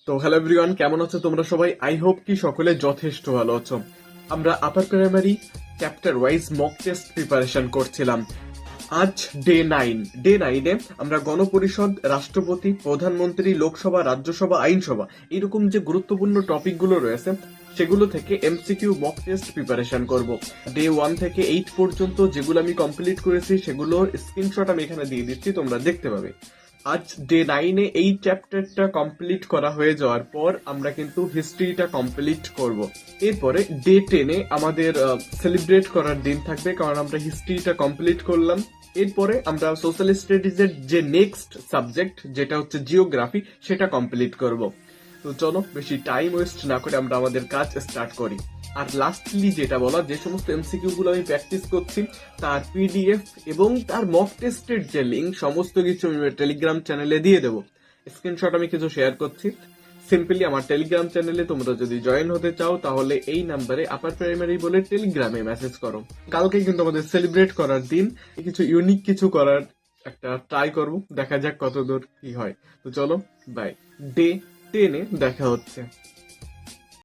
তো hello everyone, কেমন আছো তোমরা সবাই? আই হোপ কি সকলে যথেষ্ট ভালো আছো। আমরা upper primary chapter wise mock test preparation করছিলাম। আজ ডে নাইনে আমরা গণপরিষদ, রাষ্ট্রপতি, প্রধানমন্ত্রী, লোকসভা, রাজ্যসভা, আইনসভা এরকম যে গুরুত্বপূর্ণ টপিকগুলো রয়েছে সেগুলো থেকে এমসিকিউ মক টেস্ট প্রিপারেশন করব। ডে 1 থেকে 8 পর্যন্ত যেগুলো আমি কমপ্লিট করেছি সেগুলোর স্ক্রিনশট আমি এখানে দিয়ে দিচ্ছি, তোমরা দেখতে পাবে। আজ ডে 9-এ এই চ্যাপ্টারটা কমপ্লিট করা হয়ে যাওয়ার পর আমরা কিন্তু হিস্ট্রিটা কমপ্লিট করব। এরপরে ডে 10-এ আমাদের সেলিব্রেট করার দিন থাকবে, কারণ আমরা হিস্ট্রিটা কমপ্লিট করলাম। এরপরে আমরা সোশ্যাল স্টাডিজের যে নেক্সট সাবজেক্ট, যেটা হচ্ছে জিওগ্রাফি, সেটা কমপ্লিট করব। তো চলো বেশি টাইম ওয়েস্ট না করে আমরা আমাদের কাজ স্টার্ট করি। আর লাস্টলি যেটা বলা, যে সমস্ত এমসিকিউ গুলো আমি প্র্যাকটিস করছি তার পিডিএফ এবং তার মক টেস্টের যে লিঙ্ক, সমস্ত কিছু আমি টেলিগ্রাম চ্যানেলে দিয়ে দেবো। স্ক্রিনশট আমি কিছু শেয়ার করছি। সিম্পলি আমার টেলিগ্রাম চ্যানেলে তোমরা যদি জয়েন হতে চাও তাহলে এই নাম্বারে আপার প্রাইমারি বলে টেলিগ্রামে মেসেজ করো। কালকে কিন্তু আমাদের সেলিব্রেট করার দিন, কিছু ইউনিক কিছু করার একটা ট্রাই করব, দেখা যাক কতদূর কি হয়। তো চলো, বাই। ডে 10-এ দেখা হচ্ছে।